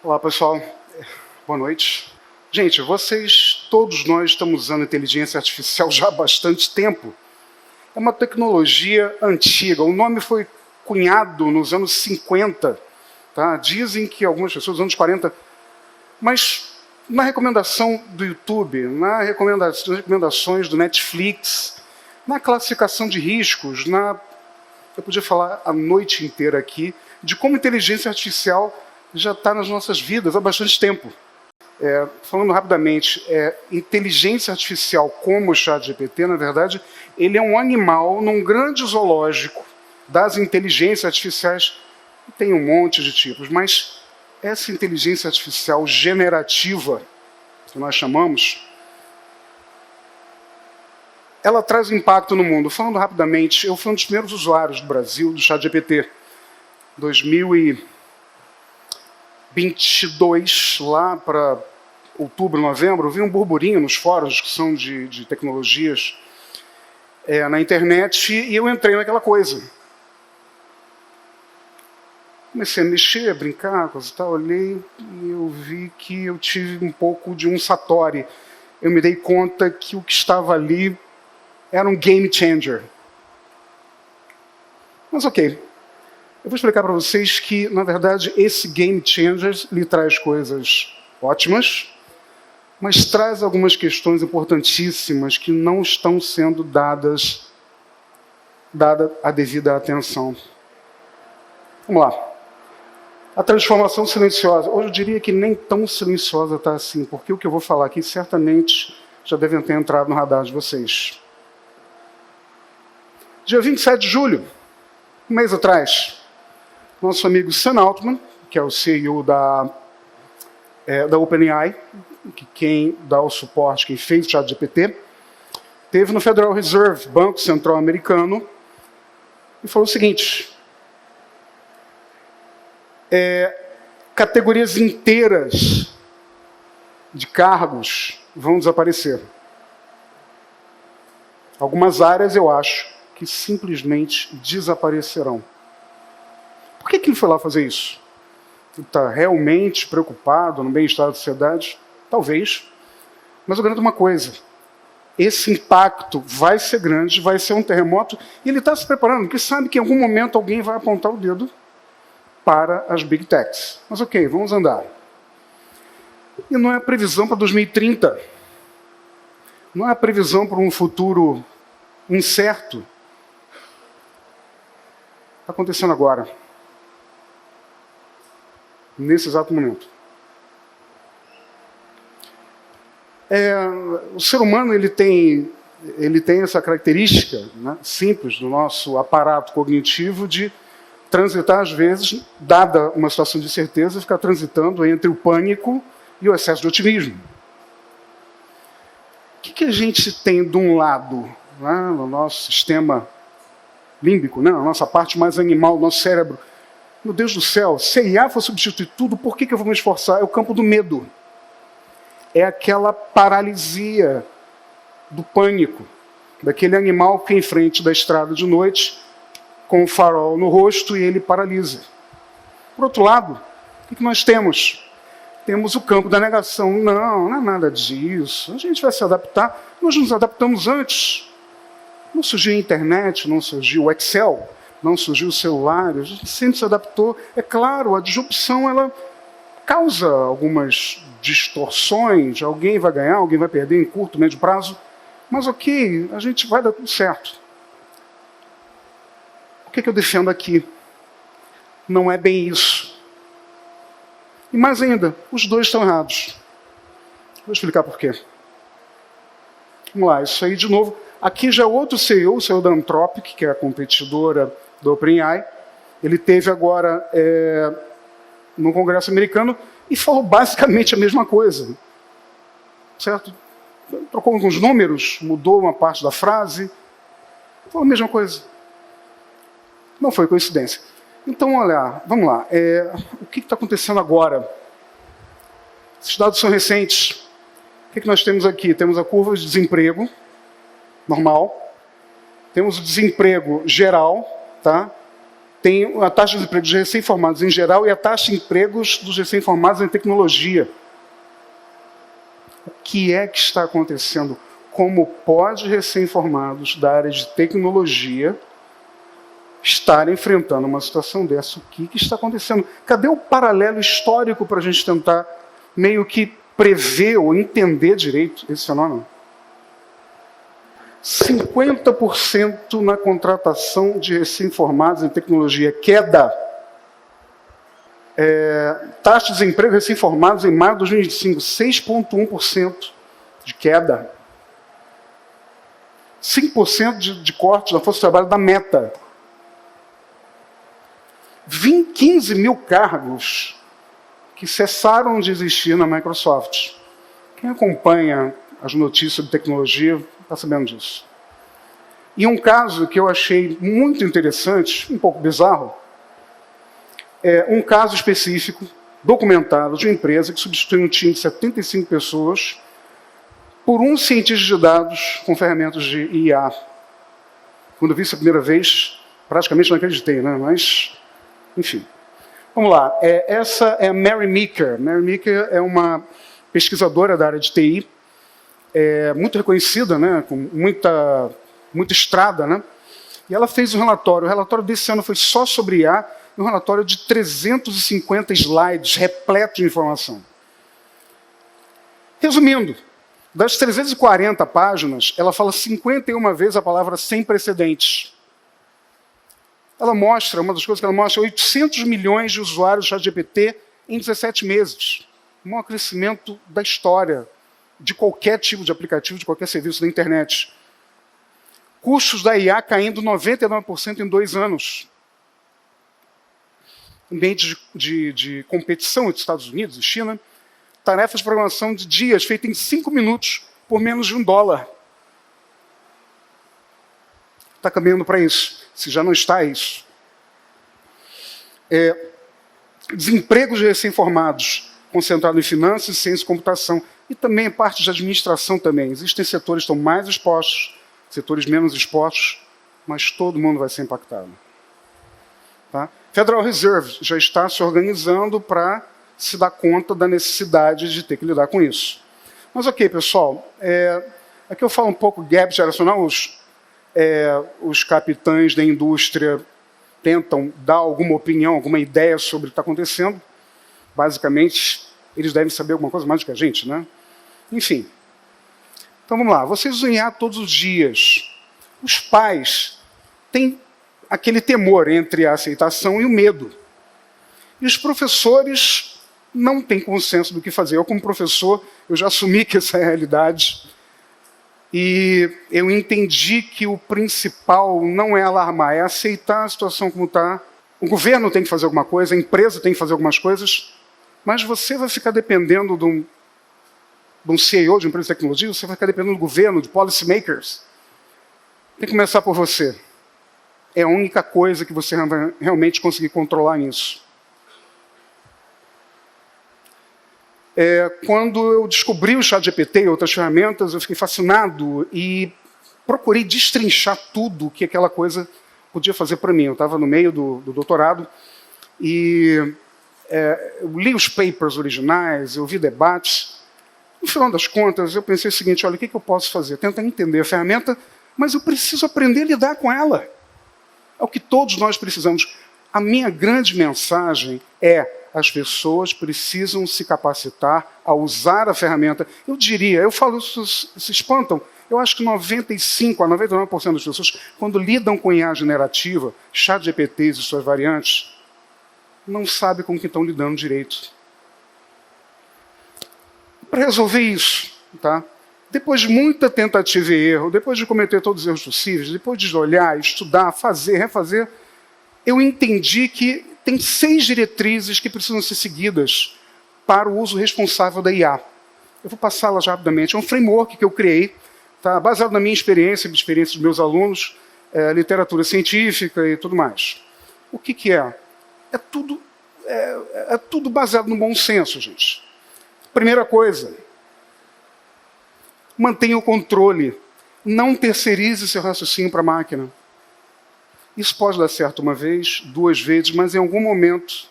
Olá, pessoal. Boa noite. Gente, todos nós estamos usando inteligência artificial já há bastante tempo. É uma tecnologia antiga. O nome foi cunhado nos anos 50. Tá? Dizem que algumas pessoas, nos anos 40. Mas na recomendação do YouTube, nas recomendações do Netflix, na classificação de riscos, eu podia falar a noite inteira aqui de como inteligência artificial já está nas nossas vidas há bastante tempo. Falando rapidamente, inteligência artificial como o ChatGPT, na verdade, ele é um animal num grande zoológico das inteligências artificiais. Tem um monte de tipos, mas essa inteligência artificial generativa, que nós chamamos, ela traz impacto no mundo. Falando rapidamente, eu fui um dos primeiros usuários do Brasil do ChatGPT. 2022, lá para outubro, novembro, eu vi um burburinho nos fóruns de discussão de tecnologias na internet e eu entrei naquela coisa. Comecei a mexer, a brincar, coisa e tal, olhei e eu vi que eu tive um pouco de um satori. Eu me dei conta que o que estava ali era um game changer. Mas ok. Eu vou explicar para vocês que, na verdade, esse game changer lhe traz coisas ótimas, mas traz algumas questões importantíssimas que não estão sendo dada a devida atenção. Vamos lá. A transformação silenciosa. Hoje eu diria que nem tão silenciosa está assim, porque o que eu vou falar aqui certamente já devem ter entrado no radar de vocês. Dia 27 de julho, um mês atrás, nosso amigo Sam Altman, que é o CEO da OpenAI, quem dá o suporte, quem fez o ChatGPT, esteve no Federal Reserve, Banco Central Americano, e falou o seguinte: categorias inteiras de cargos vão desaparecer. Algumas áreas, eu acho, que simplesmente desaparecerão. Por que ele foi lá fazer isso? Ele está realmente preocupado no bem-estar da sociedade? Talvez. Mas eu garanto uma coisa: esse impacto vai ser grande, vai ser um terremoto, e ele está se preparando, porque sabe que em algum momento alguém vai apontar o dedo para as Big Techs. Mas ok, vamos andar. E não é previsão para 2030. Não é previsão para um futuro incerto. Está acontecendo agora. Nesse exato momento. O ser humano ele tem essa característica, né, simples do nosso aparato cognitivo de transitar, às vezes, dada uma situação de incerteza, ficar transitando entre o pânico e o excesso de otimismo. O que a gente tem de um lado, né, no nosso sistema límbico, né, a nossa parte mais animal, nosso cérebro? Meu Deus do céu, se a IA for substituir tudo, por que eu vou me esforçar? É o campo do medo. É aquela paralisia do pânico, daquele animal que é em frente da estrada de noite, com o farol no rosto, e ele paralisa. Por outro lado, o que nós temos? Temos o campo da negação. Não é nada disso. A gente vai se adaptar. Nós nos adaptamos antes. Não surgiu a internet, não surgiu o Excel, não surgiu o celular, a gente sempre se adaptou. É claro, a disrupção ela causa algumas distorções, alguém vai ganhar, alguém vai perder em curto, médio prazo, mas ok, a gente vai dar tudo certo. O que eu defendo aqui? Não é bem isso. E mais ainda, os dois estão errados. Vou explicar por quê. Vamos lá, isso aí de novo. Aqui já é outro CEO, o CEO da Anthropic, que é a competidora do OpenAI. Ele teve agora no Congresso americano e falou basicamente a mesma coisa. Certo? Trocou alguns números, mudou uma parte da frase, falou a mesma coisa. Não foi coincidência. Então, olha, vamos lá. O que está acontecendo agora? Esses dados são recentes. O que nós temos aqui? Temos a curva de desemprego normal. Temos o desemprego geral, tá? tem a taxa de emprego dos recém-formados em geral e a taxa de empregos dos recém-formados em tecnologia. O que é que está acontecendo? Como pode recém-formados da área de tecnologia estar enfrentando uma situação dessa? O que está acontecendo? Cadê o paralelo histórico para a gente tentar meio que prever ou entender direito esse fenômeno? 50% na contratação de recém-formados em tecnologia. Queda. Taxa de desemprego recém-formados em maio de 2025, 6,1% de queda. 5% de corte na força de trabalho da Meta. 15 mil cargos que cessaram de existir na Microsoft. Quem acompanha as notícias de tecnologia está sabendo disso. E um caso que eu achei muito interessante, um pouco bizarro, é um caso específico, documentado, de uma empresa que substitui um time de 75 pessoas por um cientista de dados com ferramentas de IA. Quando eu vi isso a primeira vez, praticamente não acreditei, né? Mas, enfim. Vamos lá. Essa é a Mary Meeker. Mary Meeker é uma pesquisadora da área de TI, muito reconhecida, né? Com muita estrada, né? E ela fez um relatório. O relatório desse ano foi só sobre IA, um relatório de 350 slides, repleto de informação. Resumindo, das 340 páginas, ela fala 51 vezes a palavra sem precedentes. Ela mostra, uma das coisas que ela mostra, 800 milhões de usuários do ChatGPT em 17 meses. O maior crescimento da história de qualquer tipo de aplicativo, de qualquer serviço da internet. Custos da IA caindo 99% em 2 anos. Ambiente de competição entre Estados Unidos e China. Tarefas de programação de dias feitas em 5 minutos por menos de $1. Está caminhando para isso, se já não está isso. Desemprego de recém-formados, concentrado em finanças, ciência e computação, e também parte de administração também. Existem setores que estão mais expostos, setores menos expostos, mas todo mundo vai ser impactado. Tá? Federal Reserve já está se organizando para se dar conta da necessidade de ter que lidar com isso. Mas ok, pessoal, aqui eu falo um pouco gap geracional. Os capitães da indústria tentam dar alguma opinião, alguma ideia sobre o que está acontecendo. Basicamente, eles devem saber alguma coisa mais do que a gente, né? Enfim. Então vamos lá. Vocês usam IA todos os dias. Os pais têm aquele temor entre a aceitação e o medo. E os professores não têm consenso do que fazer. Eu, como professor, eu já assumi que essa é a realidade. E eu entendi que o principal não é alarmar, é aceitar a situação como está. O governo tem que fazer alguma coisa, a empresa tem que fazer algumas coisas, mas você vai ficar dependendo de um CEO de uma empresa de tecnologia, você vai ficar dependendo do governo, de policymakers. Tem que começar por você. É a única coisa que você vai realmente conseguir controlar nisso. Quando eu descobri o ChatGPT e outras ferramentas, eu fiquei fascinado e procurei destrinchar tudo que aquela coisa podia fazer para mim. Eu estava no meio do doutorado e eu li os papers originais, eu vi debates. No final das contas, eu pensei o seguinte: olha, o que eu posso fazer? Tentar entender a ferramenta, mas eu preciso aprender a lidar com ela. É o que todos nós precisamos. A minha grande mensagem é: as pessoas precisam se capacitar a usar a ferramenta. Eu falo, se espantam, eu acho que 95% a 99% das pessoas, quando lidam com IA generativa, ChatGPTs e suas variantes, não sabem com o que estão lidando direito. Para resolver isso, tá? Depois de muita tentativa e erro, depois de cometer todos os erros possíveis, depois de olhar, estudar, fazer, refazer, eu entendi que tem 6 diretrizes que precisam ser seguidas para o uso responsável da IA. Eu vou passá-las rapidamente. É um framework que eu criei, tá, baseado na minha experiência, dos meus alunos, literatura científica e tudo mais. O que é? É tudo baseado no bom senso, gente. Primeira coisa, mantenha o controle. Não terceirize seu raciocínio para a máquina. Isso pode dar certo uma vez, 2 vezes, mas em algum momento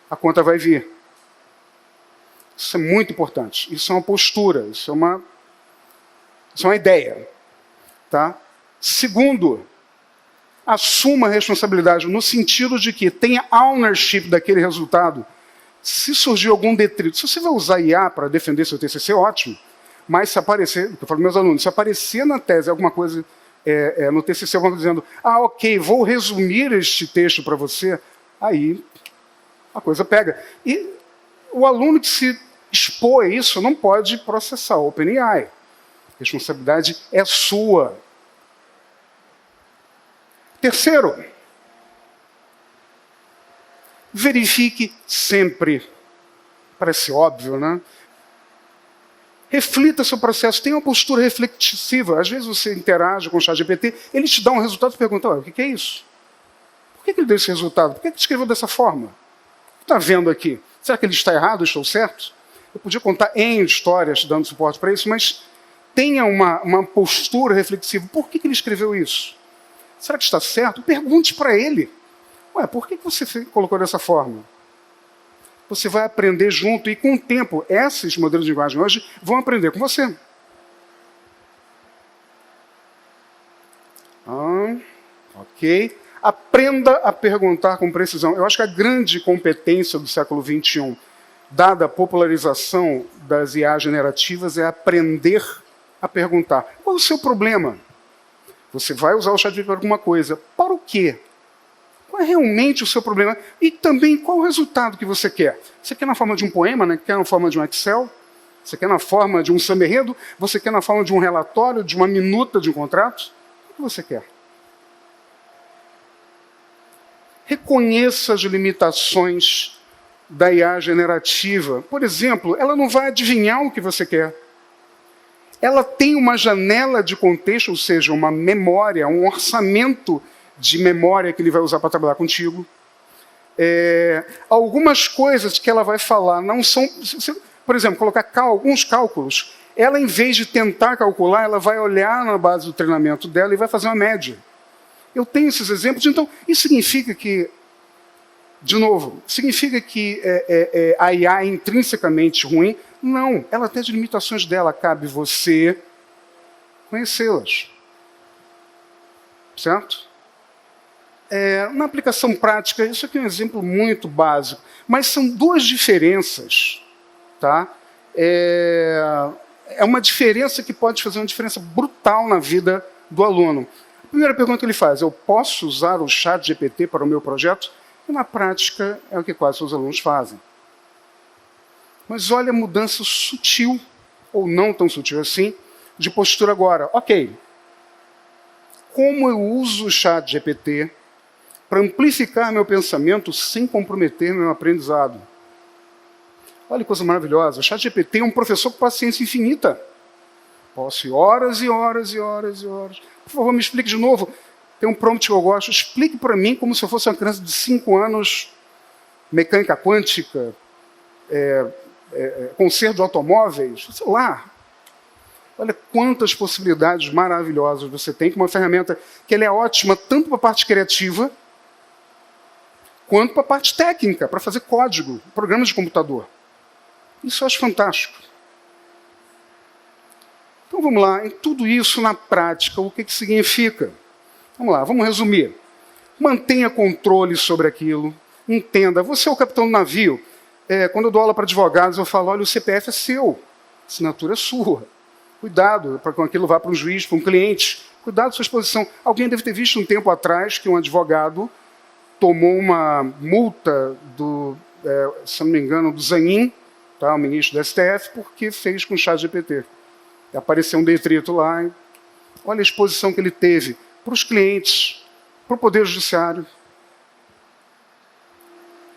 a conta vai vir. Isso é muito importante. Isso é uma postura, isso é uma ideia. Tá? Segundo, assuma a responsabilidade no sentido de que tenha ownership daquele resultado. Se surgir algum detrito, se você vai usar IA para defender seu TCC, ótimo. Mas se aparecer, eu falo para meus alunos, se aparecer na tese alguma coisa, no TCC, alguma coisa dizendo, ok, vou resumir este texto para você, aí a coisa pega. E o aluno que se expor a isso não pode processar o OpenAI. A responsabilidade é sua. Terceiro, verifique sempre. Parece óbvio, né? Reflita seu processo, tenha uma postura reflexiva. Às vezes você interage com o ChatGPT, ele te dá um resultado e pergunta, o que é isso? Por que ele deu esse resultado? Por que ele escreveu dessa forma? O que está vendo aqui? Será que ele está errado, eu estou certo? Eu podia contar N histórias dando suporte para isso, mas tenha uma postura reflexiva. Por que ele escreveu isso? Será que está certo? Pergunte para ele. Por que você colocou dessa forma? Você vai aprender junto e com o tempo, esses modelos de linguagem hoje vão aprender com você. Ok. Aprenda a perguntar com precisão. Eu acho que a grande competência do século XXI, dada a popularização das IA generativas, é aprender a perguntar. Qual é o seu problema? Você vai usar o ChatGPT para alguma coisa. Para o quê? Qual é realmente o seu problema? E também qual o resultado que você quer? Você quer na forma de um poema, né? Quer na forma de um Excel? Você quer na forma de um samba-enredo? Você quer na forma de um relatório, de uma minuta de um contrato? O que você quer? Reconheça as limitações da IA generativa. Por exemplo, ela não vai adivinhar o que você quer. Ela tem uma janela de contexto, ou seja, uma memória, um orçamento de memória que ele vai usar para trabalhar contigo. Algumas coisas que ela vai falar não são... Por exemplo, colocar alguns cálculos, ela, em vez de tentar calcular, ela vai olhar na base do treinamento dela e vai fazer uma média. Eu tenho esses exemplos, então isso significa que, de novo, significa que a IA é intrinsecamente ruim? Não, ela tem as limitações dela, cabe você conhecê-las. Certo? Na aplicação prática, isso aqui é um exemplo muito básico, mas são 2 diferenças. Tá? É uma diferença que pode fazer uma diferença brutal na vida do aluno. A primeira pergunta que ele faz, eu posso usar o ChatGPT para o meu projeto? E na prática é o que quase todos os alunos fazem. Mas olha a mudança sutil, ou não tão sutil assim, de postura agora. Ok, como eu uso o ChatGPT para amplificar meu pensamento sem comprometer meu aprendizado? Olha que coisa maravilhosa. O ChatGPT é um professor com paciência infinita. Posso ir horas e horas e horas e horas. Por favor, me explique de novo. Tem um prompt que eu gosto. Explique para mim como se eu fosse uma criança de 5 anos, mecânica quântica, conserto de automóveis, sei lá. Olha quantas possibilidades maravilhosas você tem com uma ferramenta que ela é ótima tanto para a parte criativa quanto para a parte técnica, para fazer código, programas de computador. Isso eu acho fantástico. Então vamos lá, em tudo isso na prática, o que significa? Vamos lá, vamos resumir. Mantenha controle sobre aquilo, entenda, você é o capitão do navio. Quando eu dou aula para advogados, eu falo, olha, o CPF é seu, a assinatura é sua. Cuidado para que aquilo vá para um juiz, para um cliente. Cuidado com sua exposição. Alguém deve ter visto um tempo atrás que um advogado tomou uma multa se não me engano, do Zanin, tá, o ministro do STF, porque fez com o ChatGPT. Apareceu um detrito lá. Olha a exposição que ele teve para os clientes, para o Poder Judiciário.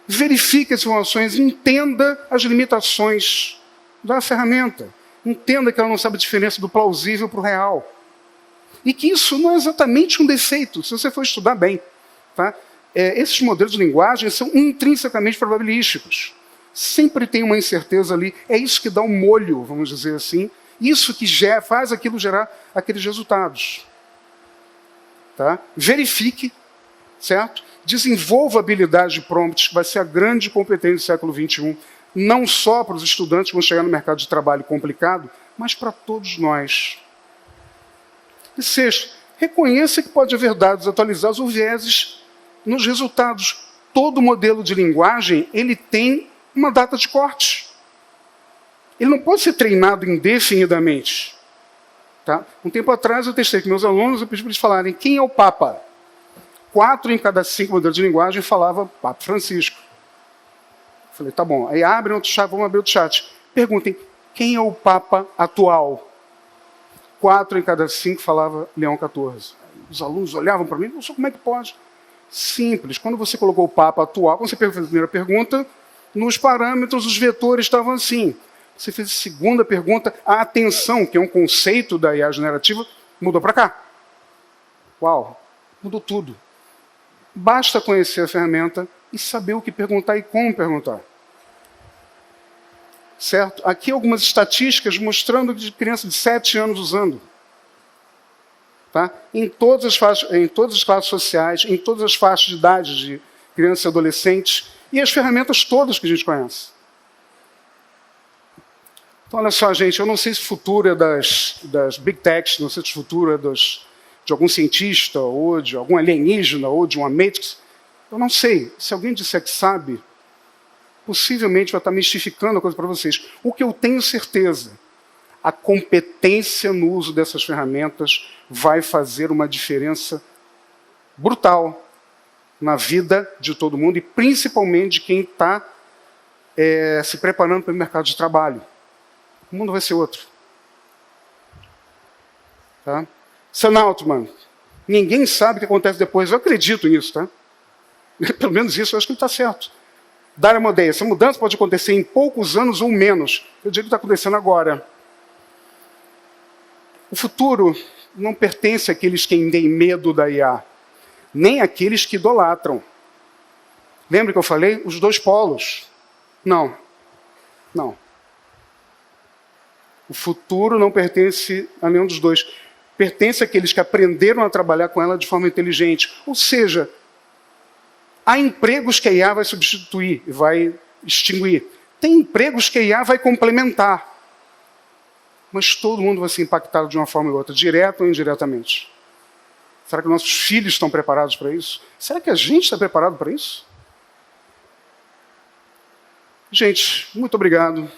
Verifique as informações, entenda as limitações da ferramenta. Entenda que ela não sabe a diferença do plausível para o real. E que isso não é exatamente um defeito, se você for estudar bem. Tá? Esses modelos de linguagem são intrinsecamente probabilísticos. Sempre tem uma incerteza ali. É isso que dá um molho, vamos dizer assim. Isso que faz aquilo gerar aqueles resultados. Tá? Verifique, certo? Desenvolva a habilidade de prompts, que vai ser a grande competência do século XXI, não só para os estudantes que vão chegar no mercado de trabalho complicado, mas para todos nós. E sexto, reconheça que pode haver dados atualizados ou vieses nos resultados. Todo modelo de linguagem ele tem uma data de corte. Ele não pode ser treinado indefinidamente. Tá? Um tempo atrás eu testei com meus alunos, eu pedi para eles falarem quem é o Papa. 4 em cada 5 modelos de linguagem falava Papa Francisco. Falei, tá bom. Aí abrem outro chat, vamos abrir outro chat. Perguntem, quem é o Papa atual? 4 em cada 5 falava Leão XIV. Os alunos olhavam para mim, não sei como é que pode. Simples. Quando você colocou o Papa atual, quando você fez a primeira pergunta, nos parâmetros os vetores estavam assim. Você fez a segunda pergunta, a atenção, que é um conceito da IA generativa, mudou para cá. Uau, mudou tudo. Basta conhecer a ferramenta e saber o que perguntar e como perguntar. Certo? Aqui algumas estatísticas mostrando de criança de 7 anos usando. Tá? Em todas as classes sociais, em todas as faixas de idade de crianças e adolescentes, e as ferramentas todas que a gente conhece. Então, olha só, gente, eu não sei se o futuro é das big techs, não sei se o futuro é de algum cientista, ou de algum alienígena, ou de uma Matrix. Eu não sei. Se alguém disser que sabe, possivelmente vai estar mistificando a coisa para vocês. O que eu tenho certeza, a competência no uso dessas ferramentas vai fazer uma diferença brutal na vida de todo mundo e principalmente de quem está se preparando para o mercado de trabalho. O mundo vai ser outro. Tá? Sam Altman, ninguém sabe o que acontece depois. Eu acredito nisso, tá? Pelo menos isso eu acho que ele está certo. Daria uma ideia. Essa mudança pode acontecer em poucos anos ou menos. Eu digo que está acontecendo agora. O futuro não pertence àqueles que têm medo da IA, nem àqueles que idolatram. Lembra que eu falei? Os dois polos. Não. Não. O futuro não pertence a nenhum dos dois. Pertence àqueles que aprenderam a trabalhar com ela de forma inteligente. Ou seja, há empregos que a IA vai substituir e vai extinguir. Tem empregos que a IA vai complementar. Mas todo mundo vai ser impactado de uma forma ou outra, direto ou indiretamente. Será que nossos filhos estão preparados para isso? Será que a gente está preparado para isso? Gente, muito obrigado.